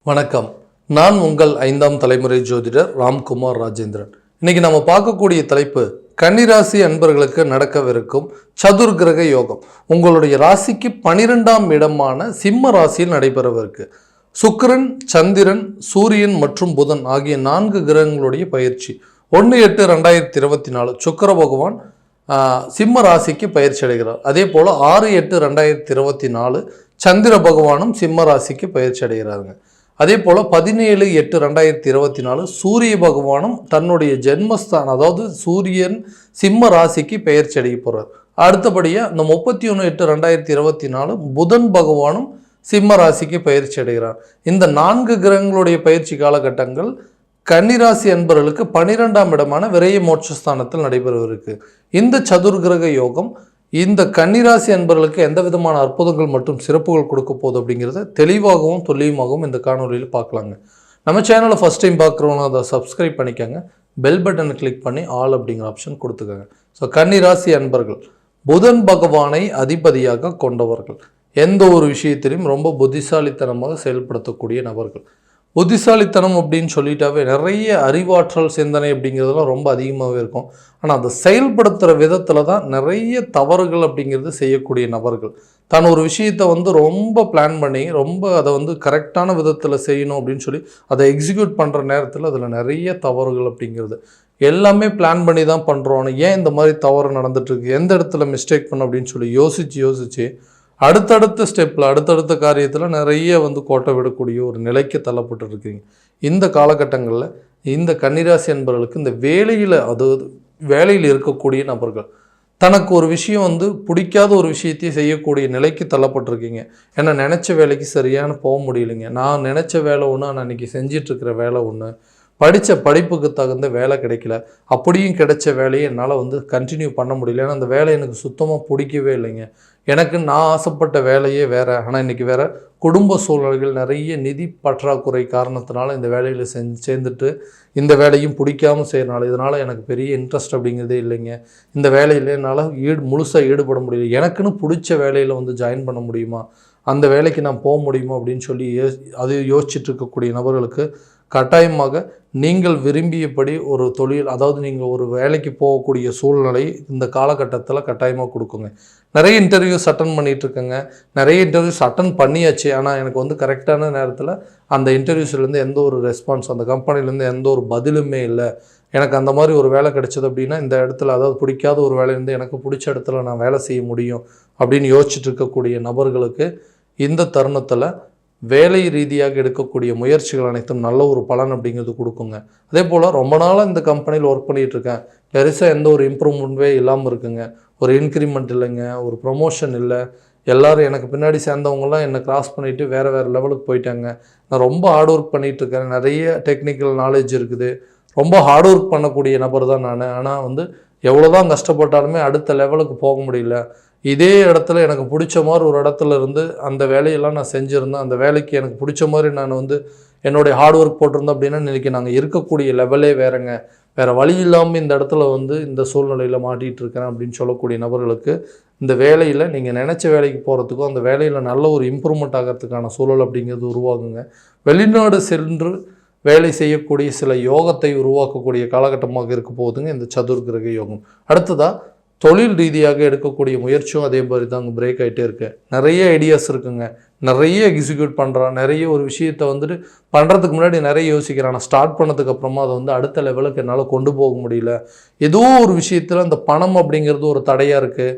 வணக்கம். நான் உங்கள் 5ஆம் தலைமுறை ஜோதிடர் ராம்குமார் ராஜேந்திரன். இன்னைக்கு நம்ம பார்க்கக்கூடிய தலைப்பு கன்னிராசி அன்பர்களுக்கு நடக்கவிருக்கும் சதுர்கிரக யோகம். உங்களுடைய ராசிக்கு 12ஆம் இடமான சிம்ம ராசியில் நடைபெறவிருக்கு. சுக்கிரன், சந்திரன், சூரியன் மற்றும் புதன் ஆகிய 4 கிரகங்களுடைய பயிற்சி 1/8/2024 சுக்கிர பகவான் சிம்ம ராசிக்கு பயிற்சி அடைகிறார். அதே போல் 6/8/2024 சந்திர பகவானும் சிம்ம ராசிக்கு பயிற்சி அடைகிறாருங்க. அதே போல் 17/8/2024 சூரிய பகவானும் தன்னுடைய ஜென்மஸ்தானம், அதாவது சூரியன் சிம்ம ராசிக்கு பெயர்ச்சி அடைய போகிறார். அடுத்தபடியாக இந்த 31/8/2024 புதன் பகவானும் சிம்ம ராசிக்கு பயிற்சி அடைகிறார். இந்த 4 கிரகங்களுடைய பயிற்சி காலகட்டங்கள் கன்னிராசி அன்பர்களுக்கு 12ஆம் இடமான விரைய மோட்சஸ்தானத்தில் நடைபெறவிருக்கு. இந்த சதுர்கிரக யோகம் இந்த கன்னிராசி அன்பர்களுக்கு எந்த விதமான அற்புதங்கள் மற்றும் சிறப்புகள் கொடுக்க போகுது அப்படிங்கிறத தெளிவாகவும் துல்லியமாகவும் இந்த காணொலியில் பார்க்கலாங்க. நம்ம சேனலை ஃபஸ்ட் டைம் பார்க்குறவங்க அதை சப்ஸ்கிரைப் பண்ணிக்கோங்க. பெல் பட்டனை கிளிக் பண்ணி ஆல் அப்படிங்கிற ஆப்ஷன் கொடுத்துக்கோங்க. ஸோ கன்னிராசி அன்பர்கள் புதன் பகவானை அதிபதியாக கொண்டவர்கள், எந்த ஒரு விஷயத்திலையும் ரொம்ப புத்திசாலித்தனமாக செயல்படுத்தக்கூடிய நபர்கள். புத்திசாலித்தனம் அப்படின்னு சொல்லிட்டாவே நிறைய அறிவாற்றல் சிந்தனை அப்படிங்கிறதுலாம் ரொம்ப அதிகமாகவே இருக்கும். ஆனால் அதை செயல்படுத்துகிற விதத்தில் தான் நிறைய தவறுகள் அப்படிங்கிறது செய்யக்கூடிய நபர்கள். தான் ஒரு விஷயத்தை ரொம்ப பிளான் பண்ணி ரொம்ப அதை கரெக்டான விதத்தில் செய்யணும் அப்படின்னு சொல்லி அதை எக்ஸிக்யூட் பண்ணுற நேரத்தில் அதில் நிறைய தவறுகள் அப்படிங்கிறது எல்லாமே பிளான் பண்ணி தான் பண்ணுறோம். ஏன் இந்த மாதிரி தவறு நடந்துட்டுருக்கு, எந்த இடத்துல மிஸ்டேக் பண்ண அப்படின்னு சொல்லி யோசித்து அடுத்தடுத்த ஸ்டெப்பில் அடுத்தடுத்த காரியத்தில் நிறைய கோட்டை விடக்கூடிய ஒரு நிலைக்கு தள்ளப்பட்டு இருக்கீங்க. இந்த காலகட்டங்களில் இந்த கன்னிராசி அன்பர்களுக்கு இந்த வேலையில் இருக்கக்கூடிய நபர்கள் தனக்கு ஒரு விஷயம் பிடிக்காத ஒரு விஷயத்தையும் செய்யக்கூடிய நிலைக்கு தள்ளப்பட்டிருக்கீங்க. ஏன்னா நினச்ச வேலைக்கு சரியான போக முடியலைங்க. நான் நினச்ச வேலை ஒன்று, நான் இன்றைக்கி செஞ்சிட்ருக்கிற வேலை ஒன்று, படித்த படிப்புக்கு தகுந்த வேலை கிடைக்கல, அப்படியும் கிடைச்ச வேலையை என்னால் கண்டினியூ பண்ண முடியல. ஏன்னா அந்த வேலை எனக்கு சுத்தமாக பிடிக்கவே இல்லைங்க. எனக்கு நான் ஆசைப்பட்ட வேலையே வேறு, ஆனால் இன்றைக்கி வேறு குடும்ப சூழல்கள், நிறைய நிதி பற்றாக்குறை காரணத்தினால இந்த வேலையில் சேர்ந்துட்டு இந்த வேலையும் பிடிக்காமல் செய்கிறனால இதனால் எனக்கு பெரிய இன்ட்ரெஸ்ட் அப்படிங்கிறதே இல்லைங்க. இந்த வேலையில் என்னால் முழுசாக ஈடுபட முடியல. எனக்குன்னு பிடிச்ச வேலையில் ஜாயின் பண்ண முடியுமா, அந்த வேலைக்கு நான் போக முடியுமா அப்படின்னு சொல்லி அது யோசிச்சுட்டு இருக்கக்கூடிய நபர்களுக்கு கட்டாயமாக நீங்கள் விரும்பியபடி ஒரு தொழில், அதாவது நீங்கள் ஒரு வேலைக்கு போகக்கூடிய சூழ்நிலை இந்த காலகட்டத்தில் கட்டாயமாக கொடுக்குங்க. நிறைய இன்டர்வியூஸ் அட்டன் பண்ணிகிட்ருக்கேங்க, நிறைய இன்டர்வியூஸ் அட்டன் பண்ணியாச்சு. ஆனால் எனக்கு கரெக்டான நேரத்தில் அந்த இன்டர்வியூஸ்லேருந்து எந்த ஒரு ரெஸ்பான்ஸ், அந்த கம்பெனிலேருந்து எந்த ஒரு பதிலுமே இல்லை. எனக்கு அந்த மாதிரி ஒரு வேலை கிடைச்சது அப்படின்னா இந்த இடத்துல, அதாவது பிடிக்காத ஒரு வேலையிலேருந்து எனக்கு பிடிச்ச இடத்துல நான் வேலை செய்ய முடியும் அப்படின்னு யோசிச்சுட்டு இருக்கக்கூடிய நபர்களுக்கு இந்த தருணத்தில் வேலை ரீதியாக எடுக்கக்கூடிய முயற்சிகள் அனைத்தும் நல்ல ஒரு பலன் அப்படிங்கிறது கொடுக்குங்க. அதே போல் ரொம்ப நாளாக இந்த கம்பெனியில் ஒர்க் பண்ணிகிட்ருக்கேன், பெருசாக எந்த ஒரு இம்ப்ரூவ்மெண்ட்டே இல்லாமல் இருக்குங்க. ஒரு இன்க்ரிமெண்ட் இல்லைங்க, ஒரு ப்ரொமோஷன் இல்லை. எல்லோரும் எனக்கு பின்னாடி சேர்ந்தவங்களாம் என்னை கிராஸ் பண்ணிவிட்டு வேறு லெவலுக்கு போயிட்டாங்க. நான் ரொம்ப ஹார்ட் ஒர்க் பண்ணிகிட்ருக்கேன், நிறைய டெக்னிக்கல் நாலேஜ் இருக்குது, ரொம்ப ஹார்ட் ஒர்க் பண்ணக்கூடிய நபர் தான் நான். ஆனால் எவ்வளோ தான் கஷ்டப்பட்டாலுமே அடுத்த லெவலுக்கு போக முடியல. இதே இடத்துல எனக்கு பிடிச்ச மாதிரி ஒரு இடத்துல இருந்து அந்த வேலையெல்லாம் நான் செஞ்சுருந்தேன், அந்த வேலைக்கு எனக்கு பிடிச்ச மாதிரி நான் என்னுடைய ஹார்ட் ஒர்க் போட்டிருந்தேன் அப்படின்னா இன்றைக்கி நாங்கள் இருக்கக்கூடிய லெவலே வேறுங்க. வேறு வழி இல்லாமல் இந்த இடத்துல இந்த சூழ்நிலையில் மாட்டிகிட்டு இருக்கிறேன் அப்படின்னு சொல்லக்கூடிய நபர்களுக்கு இந்த வேலையில் நீங்கள் நினச்ச வேலைக்கு போகிறதுக்கும் அந்த வேலையில் நல்ல ஒரு இம்ப்ரூவ்மெண்ட் ஆகிறதுக்கான சூழல் அப்படிங்கிறது உருவாகுங்க. வெளிநாடு சென்று வேலை செய்யக்கூடிய சில யோகத்தை உருவாக்கக்கூடிய காலகட்டமாக இருக்க போகுதுங்க இந்த சதுர்கிரக யோகம். அடுத்ததாக தொழில் ரீதியாக எடுக்கக்கூடிய முயற்சியும் அதே மாதிரி தான் பிரேக் ஆகிட்டே இருக்கு. நிறைய ஐடியாஸ் இருக்குங்க, நிறைய எக்ஸிக்யூட் பண்ணுறான், நிறைய ஒரு விஷயத்தை பண்ணுறதுக்கு முன்னாடி நிறைய யோசிக்கிறான். நான் ஸ்டார்ட் பண்ணதுக்கு அப்புறமா அதை அடுத்த லெவலுக்கு என்னால் கொண்டு போக முடியல. ஏதோ ஒரு விஷயத்தில் அந்த பணம் அப்படிங்கிறது ஒரு தடையாக இருக்குது.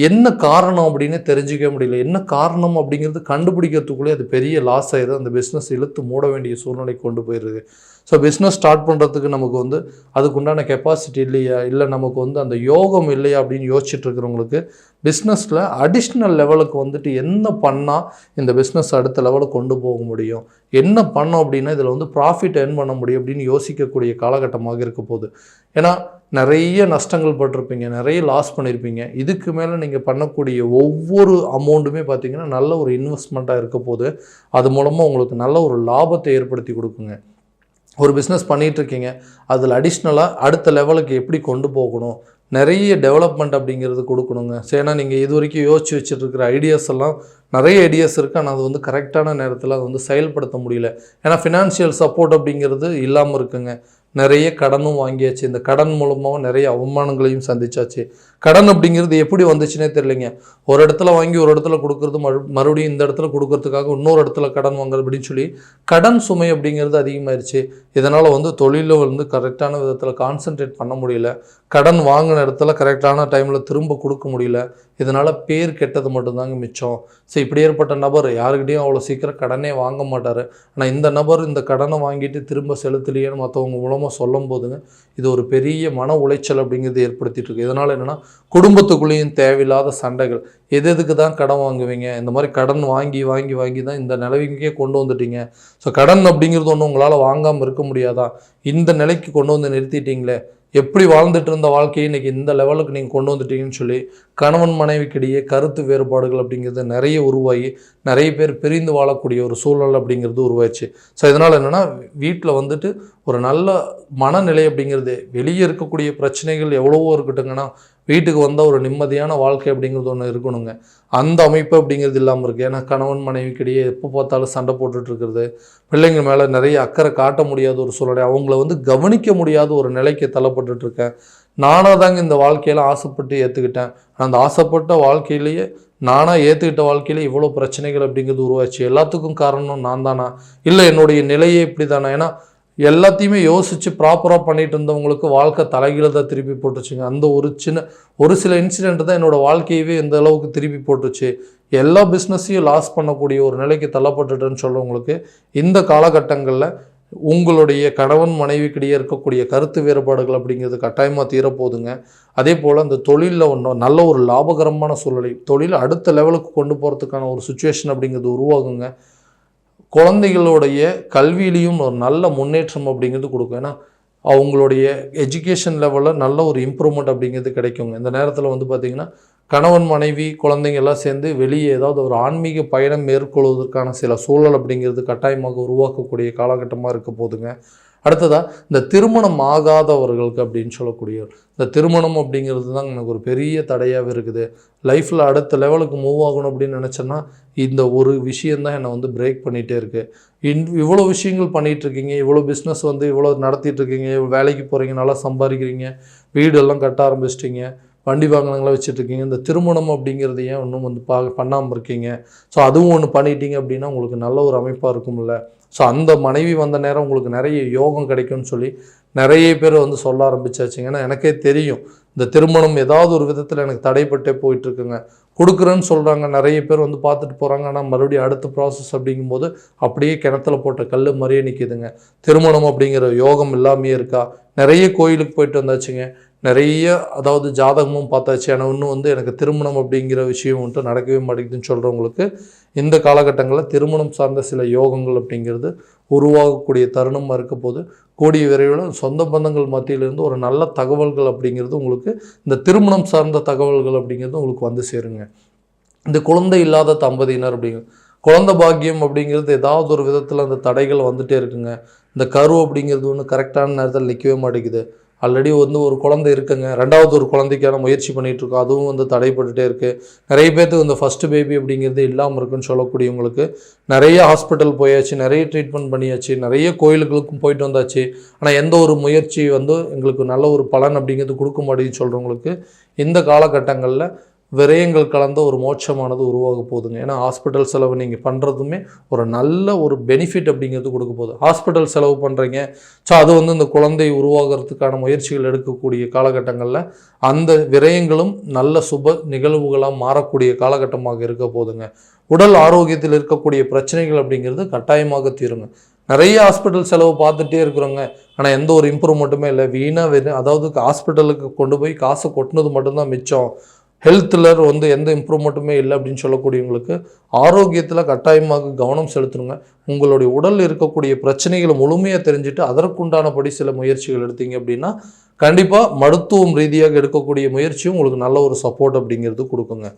என்ன காரணம் அப்படின்னு தெரிஞ்சிக்க முடியல. என்ன காரணம் அப்படிங்கிறது கண்டுபிடிக்கிறதுக்குள்ளே அது பெரிய லாஸ் ஆகிடுது. அந்த பிஸ்னஸ் இழுத்து மூட வேண்டிய சூழ்நிலை கொண்டு போயிடுது. ஸோ பிஸ்னஸ் ஸ்டார்ட் பண்ணுறதுக்கு நமக்கு அதுக்குண்டான கெப்பாசிட்டி இல்லையா, இல்லை நமக்கு அந்த யோகம் இல்லையா அப்படின்னு யோசிச்சுட்டு இருக்கிறவங்களுக்கு பிஸ்னஸில் அடிஷ்னல் லெவலுக்கு என்ன பண்ணால் இந்த பிஸ்னஸ் அடுத்த லெவலுக்கு கொண்டு போக முடியும், என்ன பண்ணோம் அப்படின்னா இதில் ப்ராஃபிட் ஏர்ன் பண்ண முடியும் அப்படின்னு யோசிக்கக்கூடிய காலகட்டமாக இருக்க போகுது. ஏன்னா நிறைய நஷ்டங்கள் பட்டிருப்பீங்க, நிறைய லாஸ் பண்ணியிருப்பீங்க. இதுக்கு மேலே நீங்கள் பண்ணக்கூடிய ஒவ்வொரு அமௌண்ட்டுமே பார்த்திங்கன்னா நல்ல ஒரு இன்வெஸ்ட்மெண்ட்டாக இருக்க போது அது மூலமாக உங்களுக்கு நல்ல ஒரு லாபத்தை ஏற்படுத்தி கொடுக்குங்க. ஒரு பிஸ்னஸ் பண்ணிகிட்ருக்கீங்க, அதில் அடிஷ்னலாக அடுத்த லெவலுக்கு எப்படி கொண்டு போகணும், நிறைய டெவலப்மெண்ட் அப்படிங்கிறது கொடுக்கணுங்க. ஏன்னா நீங்கள் இது வரைக்கும் யோசிச்சு வச்சுட்டு இருக்கிற ஐடியாஸ் எல்லாம் நிறைய ஐடியாஸ் இருக்குது, ஆனால் அது வந்து கரெக்டான நேரத்தில் அதை வந்து செயல்படுத்த முடியல. ஏன்னா ஃபினான்ஷியல் சப்போர்ட் அப்படிங்கிறது இல்லாமல் இருக்குங்க. நிறைய கடனும் வாங்கியாச்சு. இந்த கடன் மூலமாகவும் நிறைய அவமானங்களையும் சந்திச்சாச்சு. கடன் அப்படிங்கிறது எப்படி வந்துச்சுன்னே தெரியலைங்க. ஒரு இடத்துல வாங்கி ஒரு இடத்துல கொடுக்குறது, மறுபடியும் இந்த இடத்துல கொடுக்கறதுக்காக இன்னொரு இடத்துல கடன் வாங்குறது அப்படின்னு சொல்லி கடன் சுமை அப்படிங்கிறது அதிகமாயிருச்சு. இதனால் வந்து தொழிலில் வந்து கரெக்டான விதத்தில் கான்சென்ட்ரேட் பண்ண முடியல. கடன் வாங்கின இடத்துல கரெக்டான டைமில் திரும்ப கொடுக்க முடியல. இதனால் பேர் கெட்டது மட்டும்தாங்க மிச்சம். சரி, இப்படி ஏற்பட்ட நபர் யாருக்கிட்டையும் அவ்வளோ சீக்கிரம் கடனே வாங்க மாட்டார். ஆனால் இந்த நபர் இந்த கடனை வாங்கிட்டு திரும்ப செலுத்தலையேன்னு மற்றவங்க மூலமாக சொல்லும் போதுங்க இது ஒரு பெரிய மன உளைச்சல் அப்படிங்கிறது ஏற்படுத்திட்டு இருக்கு. இதனால் என்னென்னா குடும்பத்துக்குள்ளேயும் தேவையில்லாத சண்டைகள். எதுக்கு தான் கடன் வாங்குவீங்க? இந்த மாதிரி கடன் வாங்கி வாங்கி வாங்கி தான் இந்த நிலைமைக்கே கொண்டு வந்துட்டீங்க. ஸோ கடன் அப்படிங்கிறது ஒன்று உங்களால் வாங்காமல் இருக்க முடியாதா? இந்த நிலைக்கு கொண்டு வந்து நிறுத்திட்டீங்களே, எப்படி வாழ்ந்துட்டு இருந்த வாழ்க்கையை இன்றைக்கி இந்த லெவலுக்கு நீங்கள் கொண்டு வந்துட்டீங்கன்னு சொல்லி கணவன் மனைவிக்கிடையே கருத்து வேறுபாடுகள் அப்படிங்கிறது நிறைய உருவாகி நிறைய பேர் பிரிந்து வாழக்கூடிய ஒரு சூழல் அப்படிங்கிறது உருவாச்சு. ஸோ இதனால் என்னென்னா வீட்டில் வந்துட்டு ஒரு நல்ல மனநிலை அப்படிங்கிறது, வெளியே இருக்கக்கூடிய பிரச்சனைகள் எவ்வளவோ இருக்கட்டுங்கன்னா வீட்டுக்கு வந்தால் ஒரு நிம்மதியான வாழ்க்கை அப்படிங்கிறது ஒன்று இருக்கணுங்க. அந்த அமைப்பு அப்படிங்கிறது இல்லாமல் இருக்குது. ஏன்னா கணவன் மனைவிக்கிடையே எப்போ பார்த்தாலும் சண்டை போட்டுட்டு இருக்கிறது, பிள்ளைங்க மேலே நிறைய அக்கறை காட்ட முடியாத ஒரு சூழலை, அவங்கள வந்து கவனிக்க முடியாத ஒரு நிலைக்கு தள்ளப்பட்டுருக்கேன். நானாக தாங்க இந்த வாழ்க்கையெல்லாம் ஆசைப்பட்டு ஏற்றுக்கிட்டேன். அந்த ஆசைப்பட்ட வாழ்க்கையிலேயே நானாக ஏற்றுக்கிட்ட வாழ்க்கையிலே இவ்வளோ பிரச்சனைகள் அப்படிங்கிறது உருவாச்சு. எல்லாத்துக்கும் காரணம் நான் தானா? இல்லை என்னுடைய நிலையே இப்படி தானே? ஏன்னா எல்லாத்தையுமே யோசித்து ப்ராப்பராக பண்ணிட்டு இருந்தவங்களுக்கு வாழ்க்கை தலைகீழ தான் திருப்பி போட்டுச்சுங்க. அந்த ஒரு சில இன்சிடெண்ட் தான் என்னோடய வாழ்க்கையவே இந்த அளவுக்கு திருப்பி போட்டுச்சு. எல்லா பிஸ்னஸையும் லாஸ் பண்ணக்கூடிய ஒரு நிலைக்கு தள்ளப்பட்டுட்டேன்னு சொல்கிறவங்களுக்கு இந்த காலகட்டங்களில் உங்களுடைய கணவன் மனைவிக்கிடையே இருக்கக்கூடிய கருத்து வேறுபாடுகள் அப்படிங்கிறது கட்டாயமாக தீரப்போகுதுங்க. அதே போல் அந்த தொழிலில் ஒன்றும் நல்ல ஒரு லாபகரமான சூழ்நிலை, தொழில் அடுத்த லெவலுக்கு கொண்டு போகிறதுக்கான ஒரு சுச்சுவேஷன் அப்படிங்கிறது உருவாகுங்க. குழந்தைகளுடைய கல்வியிலையும் ஒரு நல்ல முன்னேற்றம் அப்படிங்கிறது கொடுக்கும். ஏன்னா அவங்களுடைய எஜுகேஷன் லெவலில் நல்ல ஒரு இம்ப்ரூவ்மெண்ட் அப்படிங்கிறது கிடைக்குங்க. இந்த நேரத்தில் வந்து பார்த்திங்கன்னா கணவன் மனைவி குழந்தைங்க எல்லாம் சேர்ந்து வெளியே ஏதாவது ஒரு ஆன்மீக பயணம் மேற்கொள்வதற்கான சில சூழல் அப்படிங்கிறது கட்டாயமாக உருவாக்கக்கூடிய காலகட்டமாக இருக்க போதுங்க. அடுத்ததாக இந்த திருமணம் ஆகாதவர்களுக்கு அப்படின்னு சொல்லக்கூடிய இந்த திருமணம் அப்படிங்கிறது தான் எனக்கு ஒரு பெரிய தடையாகவே இருக்குது. லைஃப்பில் அடுத்த லெவலுக்கு மூவ் ஆகணும் அப்படின்னு நினச்சேன்னா இந்த ஒரு விஷயந்தான் என்னை வந்து பிரேக் பண்ணிகிட்டே இருக்குது. இவ்வளோ விஷயங்கள் பண்ணிகிட்ருக்கீங்க, இவ்வளோ பிஸ்னஸ் வந்து இவ்வளோ நடத்திட்டுருக்கீங்க, வேலைக்கு போகிறீங்க, நல்லா சம்பாதிக்கிறீங்க, வீடெல்லாம் கட்ட ஆரம்பிச்சிட்டிங்க, வண்டி வாகனங்களாம் வச்சுட்ருக்கீங்க, இந்த திருமணம் அப்படிங்கிறது ஏன் இன்னும் வந்து பண்ணாமல் இருக்கீங்க? ஸோ அதுவும் ஒன்று பண்ணிட்டீங்க அப்படின்னா உங்களுக்கு நல்ல ஒரு அமைப்பாக இருக்கும்ல. ஸோ அந்த மனைவி வந்த நேரம் உங்களுக்கு நிறைய யோகம் கிடைக்கும்னு சொல்லி நிறைய பேர் வந்து சொல்ல ஆரம்பிச்சாச்சுங்க. ஏன்னா எனக்கே தெரியும் இந்த திருமணம் ஏதாவது ஒரு விதத்தில் எனக்கு தடைப்பட்டே போயிட்டுருக்குங்க. கொடுக்குறேன்னு சொல்கிறாங்க, நிறைய பேர் வந்து பார்த்துட்டு போகிறாங்க, ஆனால் மறுபடியும் அடுத்த ப்ராசஸ் அப்படிங்கும்போது அப்படியே கிணத்துல போட்ட கல் மாதிரியே நிற்கிதுங்க. திருமணம் அப்படிங்கிற யோகம் இல்லாமையே இருக்கா? நிறைய கோயிலுக்கு போயிட்டு வந்தாச்சுங்க, நிறைய அதாவது ஜாதகமும் பார்த்தாச்சு, ஆனால் இன்னும் வந்து எனக்கு திருமணம் அப்படிங்கிற விஷயம் வந்துட்டு நடக்கவே மாட்டேங்குதுன்னு சொல்கிறவங்களுக்கு இந்த காலகட்டங்களில் திருமணம் சார்ந்த சில யோகங்கள் அப்படிங்கிறது உருவாகக்கூடிய தருணமாக இருக்க போது கூடிய விரைவில் சொந்த பந்தங்கள் மத்தியிலிருந்து ஒரு நல்ல தகவல்கள் அப்படிங்கிறது உங்களுக்கு இந்த திருமணம் சார்ந்த தகவல்கள் அப்படிங்கிறது உங்களுக்கு வந்து சேருங்க. இந்த குழந்தை இல்லாத தம்பதியினர் குழந்தை பாக்கியம் அப்படிங்கிறது ஏதாவது ஒரு விதத்தில் அந்த தடைகள் வந்துகிட்டே இருக்குங்க. இந்த கரு அப்படிங்கிறது ஒன்று கரெக்டான நேரத்தில் நிற்கவே மாட்டேங்குது. ஆல்ரெடி வந்து ஒரு குழந்தை இருக்குங்க, ரெண்டாவது ஒரு குழந்தைக்கான முயற்சி பண்ணிகிட்ருக்கோம், அதுவும் வந்து தடைப்பட்டுகிட்டே இருக்குது. நிறைய பேர்த்துக்கு இந்த ஃபஸ்ட்டு பேபி அப்படிங்கிறது இல்லாமல் இருக்குன்னு சொல்லக்கூடியவங்களுக்கு நிறைய ஹாஸ்பிட்டல் போயாச்சு, நிறைய ட்ரீட்மெண்ட் பண்ணியாச்சு, நிறைய கோயிலுகளுக்கும் போயிட்டு வந்தாச்சு, ஆனால் எந்த ஒரு முயற்சி வந்து எங்களுக்கு நல்ல ஒரு பலன் அப்படிங்கிறது கொடுக்க மாட்டேங்குன்னு சொல்கிறவங்களுக்கு இந்த காலகட்டங்களில் விரயங்கள் கலந்த ஒரு மோட்சமானது உருவாக போகுதுங்க. ஏன்னா ஹாஸ்பிட்டல் செலவு நீங்கள் பண்ணுறதுமே ஒரு நல்ல ஒரு பெனிஃபிட் அப்படிங்கிறது கொடுக்க போகுது. ஹாஸ்பிட்டல் செலவு பண்ணுறீங்க, ஸோ அது வந்து இந்த குழந்தை உருவாகிறதுக்கான முயற்சிகள் எடுக்கக்கூடிய காலகட்டங்களில் அந்த விரயங்களும் நல்ல சுப நிகழ்வுகளாக மாறக்கூடிய காலகட்டமாக இருக்க போகுதுங்க. உடல் ஆரோக்கியத்தில் இருக்கக்கூடிய பிரச்சனைகள் அப்படிங்கிறது கட்டாயமாக தீருங்க. நிறைய ஹாஸ்பிட்டல் செலவு பார்த்துட்டே இருக்கிறோங்க, ஆனால் எந்த ஒரு இம்ப்ரூவ்மெண்ட்டுமே இல்லை. அதாவது ஹாஸ்பிட்டலுக்கு கொண்டு போய் காசு கொட்டினது மட்டும்தான் மிச்சம். ஹெல்த்தில் வந்து எந்த இம்ப்ரூவ்மெண்ட்டுமே இல்லை அப்படின்னு சொல்லக்கூடியவங்களுக்கு ஆரோக்கியத்தில் கட்டாயமாக கவனம் செலுத்தணுங்க. உங்களுடைய உடலில் இருக்கக்கூடிய பிரச்சனைகளை முழுமையாக தெரிஞ்சுட்டு அதற்குண்டானபடி சில முயற்சிகள் எடுத்தீங்க அப்படின்னா கண்டிப்பாக மருத்துவம் ரீதியாக எடுக்கக்கூடிய முயற்சியும் உங்களுக்கு நல்ல ஒரு சப்போர்ட் அப்படிங்கிறது கொடுக்குங்க.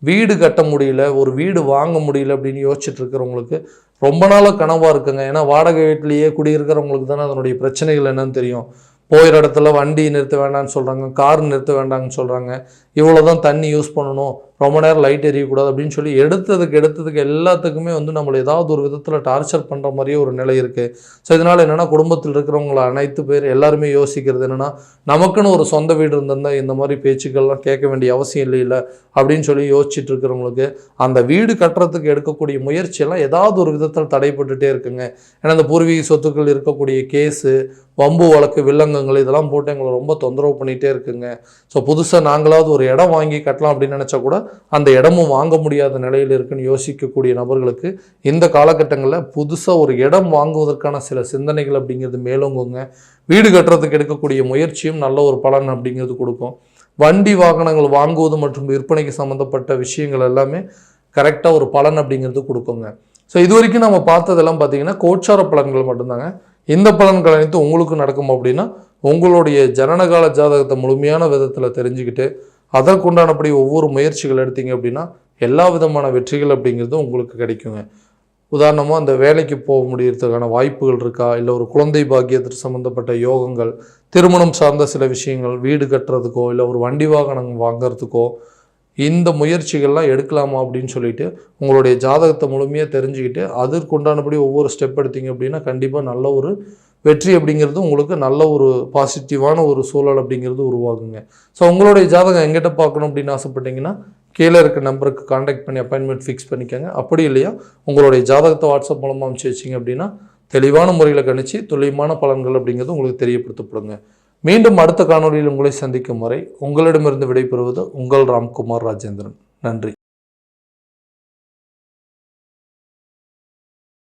வீடு கட்ட முடியல, ஒரு வீடு வாங்க முடியல அப்படின்னு யோசிச்சுட்டு இருக்கிறவங்களுக்கு ரொம்ப நாளாக கனவாக இருக்குங்க. ஏன்னா வாடகை வீட்டிலேயே குடியிருக்கிறவங்களுக்கு தானே அதனுடைய பிரச்சனைகள் என்னன்னு தெரியும். போகிற இடத்துல வண்டி நிறுத்த வேண்டாம்னு சொல்கிறாங்க, கார் நிறுத்த வேண்டாம்னு சொல்கிறாங்க, இவ்வளோ தான் தண்ணி யூஸ் பண்ணணும், ரொம்ப நேரம் லைட் எரியக்கூடாது அப்படின்னு சொல்லி எடுத்ததுக்கு எல்லாத்துக்குமே வந்து நம்மளை ஏதாவது ஒரு விதத்தில் டார்ச்சர் பண்ணுற மாதிரியே ஒரு நிலை இருக்குது. ஸோ இதனால் என்னென்னா குடும்பத்தில் இருக்கிறவங்கள அனைத்து பேர் எல்லாருமே யோசிக்கிறது என்னென்னா, நமக்குன்னு ஒரு சொந்த வீடு இருந்திருந்தால் இந்த மாதிரி பேச்சுக்கள்லாம் கேட்க வேண்டிய அவசியம் இல்லை அப்படின்னு சொல்லி யோசிச்சுட்டு இருக்கிறவங்களுக்கு அந்த வீடு கட்டுறதுக்கு எடுக்கக்கூடிய முயற்சியெல்லாம் ஏதாவது ஒரு விதத்தில் தடைப்பட்டுட்டே இருக்குங்க. ஏன்னா இந்த பூர்வீக சொத்துக்கள் இருக்கக்கூடிய கேஸு, வம்பு வழக்கு, வில்லங்கங்கள் இதெல்லாம் போட்டு எங்களை ரொம்ப தொந்தரவு பண்ணிகிட்டே இருக்குங்க. ஸோ புதுசாக நாங்களாவது ஒரு இடம் வாங்கி கட்டலாம் அப்படின்னு நினச்சா கூட அந்த இடமும் வாங்க முடியாத நிலையில் இருக்குன்னு யோசிக்கக்கூடிய நபர்களுக்கு இந்த காலகட்டங்களில் புதுசாக ஒரு இடம் வாங்குவதற்கான சில சிந்தனைகள் அப்படிங்கிறது மேலோங்குங்க. வீடு கட்டுறதுக்கு எடுக்கக்கூடிய முயற்சியும் நல்ல ஒரு பலன் அப்படிங்கிறது கொடுக்கும். வண்டி வாகனங்கள் வாங்குவது மற்றும் விற்பனைக்கு சம்மந்தப்பட்ட விஷயங்கள் எல்லாமே கரெக்டாக ஒரு பலன் அப்படிங்கிறது கொடுக்குங்க. ஸோ இது வரைக்கும் நம்ம பார்த்ததெல்லாம் பார்த்தீங்கன்னா கோச்சார பலன்கள் மட்டும்தாங்க. இந்த பலன்கள் அனைத்து உங்களுக்கு நடக்கும் அப்படின்னா உங்களுடைய ஜனனகால ஜாதகத்தை முழுமையான விதத்தில் தெரிஞ்சுக்கிட்டு அதற்குண்டானபடி ஒவ்வொரு முயற்சிகள் எடுத்தீங்க அப்படின்னா எல்லா விதமான வெற்றிகள் அப்படிங்கிறது உங்களுக்கு கிடைக்குங்க. உதாரணமாக அந்த வேலைக்கு போக முடியறதுக்கான வாய்ப்புகள் இருக்கா, இல்லை ஒரு குழந்தை பாக்கியத்திற்கு சம்மந்தப்பட்ட யோகங்கள், திருமணம் சார்ந்த சில விஷயங்கள், வீடு கட்டுறதுக்கோ இல்லை ஒரு வண்டி வாகனம் வாங்கிறதுக்கோ இந்த முயற்சிகள்லாம் எடுக்கலாமா அப்படின்னு சொல்லிட்டு உங்களுடைய ஜாதகத்தை முழுமையாக தெரிஞ்சுக்கிட்டு அதற்குண்டானபடி ஒவ்வொரு ஸ்டெப் எடுத்தீங்க அப்படின்னா கண்டிப்பாக நல்ல ஒரு வெற்றி அப்படிங்கிறது உங்களுக்கு நல்ல ஒரு பாசிட்டிவான ஒரு சூழல் அப்படிங்கிறது உருவாகுங்க. ஸோ உங்களுடைய ஜாதகம் எங்கிட்ட பார்க்கணும் அப்படின்னு ஆசைப்பட்டீங்கன்னா கீழே இருக்க நம்பருக்கு கான்டாக்ட் பண்ணி அப்பாயின்மெண்ட் ஃபிக்ஸ் பண்ணிக்கோங்க. அப்படி இல்லையா உங்களுடைய ஜாதகத்தை வாட்ஸ்அப் மூலமாக அனுப்பிச்சு வச்சிங்க அப்படின்னா தெளிவான முறையில் கணிச்சு துல்லியமான பலன்கள் அப்படிங்கிறது உங்களுக்கு தெரியப்படுத்தப்படுங்க. மீண்டும் அடுத்த காணொலியில் உங்களை சந்திக்கும் வரை உங்களிடமிருந்து விடைபெறுவது உங்கள் ராம்குமார் ராஜேந்திரன். நன்றி.